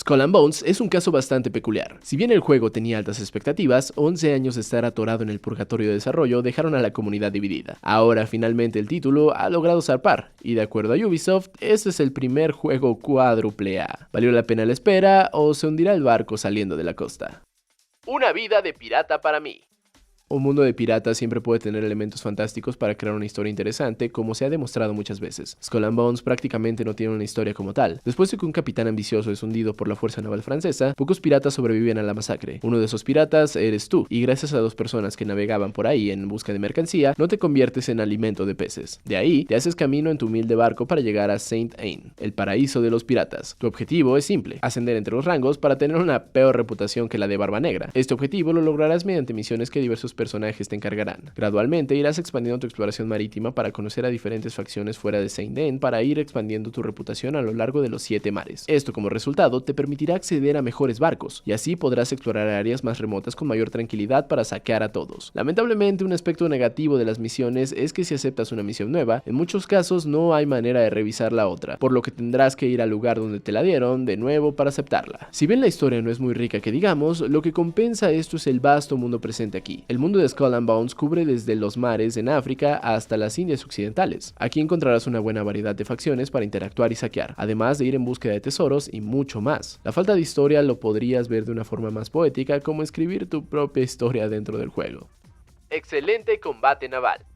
Skull and Bones es un caso bastante peculiar. Si bien el juego tenía altas expectativas, 11 años de estar atorado en el purgatorio de desarrollo dejaron a la comunidad dividida. Ahora finalmente el título ha logrado zarpar, y de acuerdo a Ubisoft, este es el primer juego cuádruple A. ¿Valió la pena la espera o se hundirá el barco saliendo de la costa? Una vida de pirata para mí. Un mundo de piratas siempre puede tener elementos fantásticos para crear una historia interesante, como se ha demostrado muchas veces. Skull and Bones prácticamente no tiene una historia como tal. Después de que un capitán ambicioso es hundido por la fuerza naval francesa, pocos piratas sobreviven a la masacre. Uno de esos piratas eres tú, y gracias a dos personas que navegaban por ahí en busca de mercancía, no te conviertes en alimento de peces. De ahí, te haces camino en tu humilde barco para llegar a Saint Ain, el paraíso de los piratas. Tu objetivo es simple: ascender entre los rangos para tener una peor reputación que la de Barba Negra. Este objetivo lo lograrás mediante misiones que diversos personajes te encargarán. Gradualmente irás expandiendo tu exploración marítima para conocer a diferentes facciones fuera de Saint Ain para ir expandiendo tu reputación a lo largo de los 7 mares. Esto como resultado te permitirá acceder a mejores barcos, y así podrás explorar áreas más remotas con mayor tranquilidad para saquear a todos. Lamentablemente, un aspecto negativo de las misiones es que si aceptas una misión nueva, en muchos casos no hay manera de revisar la otra, por lo que tendrás que ir al lugar donde te la dieron de nuevo para aceptarla. Si bien la historia no es muy rica que digamos, lo que compensa esto es el vasto mundo presente aquí. El mundo de Skull and Bones cubre desde los mares en África hasta las Indias occidentales. Aquí encontrarás una buena variedad de facciones para interactuar y saquear, además de ir en búsqueda de tesoros y mucho más. La falta de historia lo podrías ver de una forma más poética, como escribir tu propia historia dentro del juego. Excelente combate naval.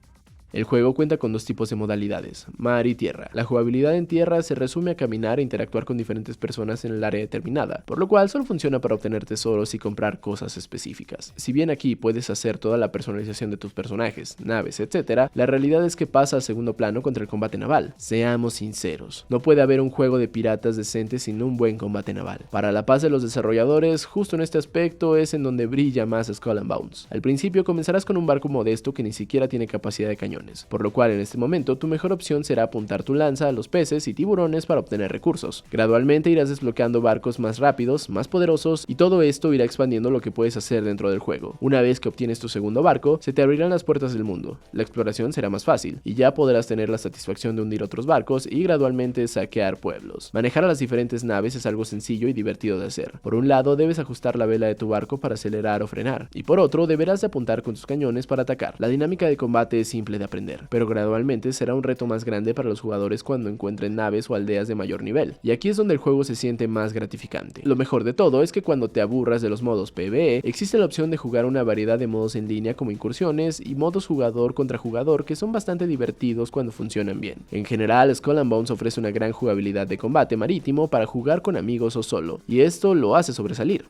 El juego cuenta con dos tipos de modalidades, mar y tierra. La jugabilidad en tierra se resume a caminar e interactuar con diferentes personas en el área determinada, por lo cual solo funciona para obtener tesoros y comprar cosas específicas. Si bien aquí puedes hacer toda la personalización de tus personajes, naves, etc., la realidad es que pasa al segundo plano contra el combate naval. Seamos sinceros, no puede haber un juego de piratas decente sin un buen combate naval. Para la paz de los desarrolladores, justo en este aspecto es en donde brilla más Skull and Bones. Al principio comenzarás con un barco modesto que ni siquiera tiene capacidad de cañón, por lo cual en este momento tu mejor opción será apuntar tu lanza a los peces y tiburones para obtener recursos. Gradualmente irás desbloqueando barcos más rápidos, más poderosos, y todo esto irá expandiendo lo que puedes hacer dentro del juego. Una vez que obtienes tu segundo barco, se te abrirán las puertas del mundo, la exploración será más fácil, y ya podrás tener la satisfacción de hundir otros barcos y gradualmente saquear pueblos. Manejar a las diferentes naves es algo sencillo y divertido de hacer. Por un lado debes ajustar la vela de tu barco para acelerar o frenar, y por otro deberás de apuntar con tus cañones para atacar. La dinámica de combate es simple de aprender, pero gradualmente será un reto más grande para los jugadores cuando encuentren naves o aldeas de mayor nivel, y aquí es donde el juego se siente más gratificante. Lo mejor de todo es que cuando te aburras de los modos PvE, existe la opción de jugar una variedad de modos en línea como incursiones y modos jugador contra jugador que son bastante divertidos cuando funcionan bien. En general, Skull and Bones ofrece una gran jugabilidad de combate marítimo para jugar con amigos o solo, y esto lo hace sobresalir.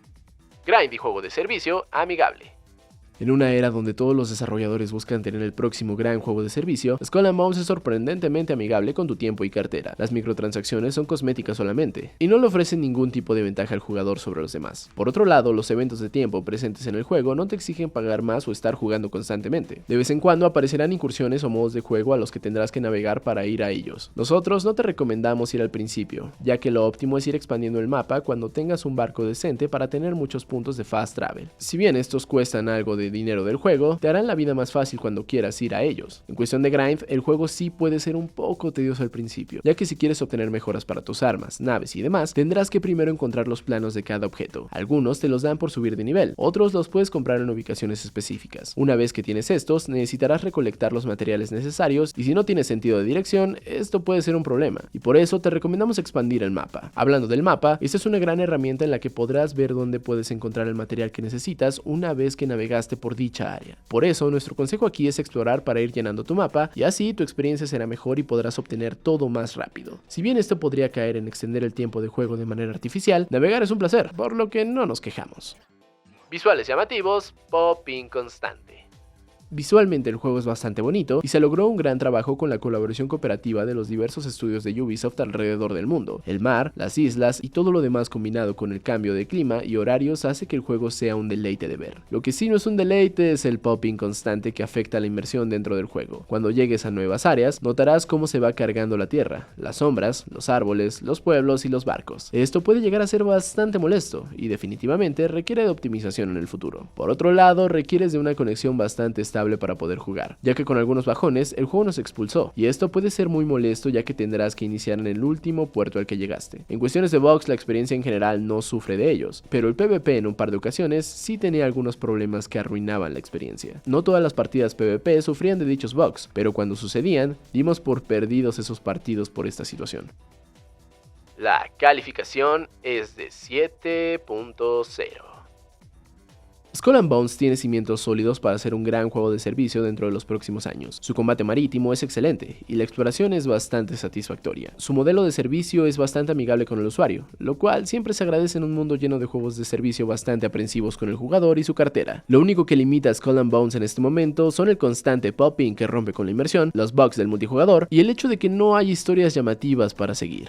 Grind y juego de servicio amigable. En una era donde todos los desarrolladores buscan tener el próximo gran juego de servicio, Skull and Bones es sorprendentemente amigable con tu tiempo y cartera. Las microtransacciones son cosméticas solamente, y no le ofrecen ningún tipo de ventaja al jugador sobre los demás. Por otro lado, los eventos de tiempo presentes en el juego no te exigen pagar más o estar jugando constantemente. De vez en cuando aparecerán incursiones o modos de juego a los que tendrás que navegar para ir a ellos. Nosotros no te recomendamos ir al principio, ya que lo óptimo es ir expandiendo el mapa cuando tengas un barco decente para tener muchos puntos de fast travel. Si bien estos cuestan algo de dinero del juego, te harán la vida más fácil cuando quieras ir a ellos. En cuestión de grind, el juego sí puede ser un poco tedioso al principio, ya que si quieres obtener mejoras para tus armas, naves y demás, tendrás que primero encontrar los planos de cada objeto. Algunos te los dan por subir de nivel, otros los puedes comprar en ubicaciones específicas. Una vez que tienes estos, necesitarás recolectar los materiales necesarios, y si no tienes sentido de dirección, esto puede ser un problema, y por eso te recomendamos expandir el mapa. Hablando del mapa, esta es una gran herramienta en la que podrás ver dónde puedes encontrar el material que necesitas una vez que navegaste por dicha área. Por eso, nuestro consejo aquí es explorar para ir llenando tu mapa, y así tu experiencia será mejor y podrás obtener todo más rápido. Si bien esto podría caer en extender el tiempo de juego de manera artificial, navegar es un placer, por lo que no nos quejamos. Visuales llamativos, popping constante. Visualmente el juego es bastante bonito y se logró un gran trabajo con la colaboración cooperativa de los diversos estudios de Ubisoft alrededor del mundo. El mar, las islas y todo lo demás combinado con el cambio de clima y horarios hace que el juego sea un deleite de ver. Lo que sí no es un deleite es el popping constante que afecta a la inmersión dentro del juego. Cuando llegues a nuevas áreas, notarás cómo se va cargando la tierra, las sombras, los árboles, los pueblos y los barcos. Esto puede llegar a ser bastante molesto y definitivamente requiere de optimización en el futuro. Por otro lado, requieres de una conexión bastante estable estable para poder jugar, ya que con algunos bajones el juego nos expulsó, y esto puede ser muy molesto ya que tendrás que iniciar en el último puerto al que llegaste. En cuestiones de bugs, la experiencia en general no sufre de ellos, pero el PvP en un par de ocasiones sí tenía algunos problemas que arruinaban la experiencia. No todas las partidas PvP sufrían de dichos bugs, pero cuando sucedían, dimos por perdidos esos partidos por esta situación. La calificación es de 7.0. Skull and Bones tiene cimientos sólidos para ser un gran juego de servicio dentro de los próximos años. Su combate marítimo es excelente y la exploración es bastante satisfactoria. Su modelo de servicio es bastante amigable con el usuario, lo cual siempre se agradece en un mundo lleno de juegos de servicio bastante aprensivos con el jugador y su cartera. Lo único que limita a Skull and Bones en este momento son el constante popping que rompe con la inmersión, los bugs del multijugador y el hecho de que no hay historias llamativas para seguir.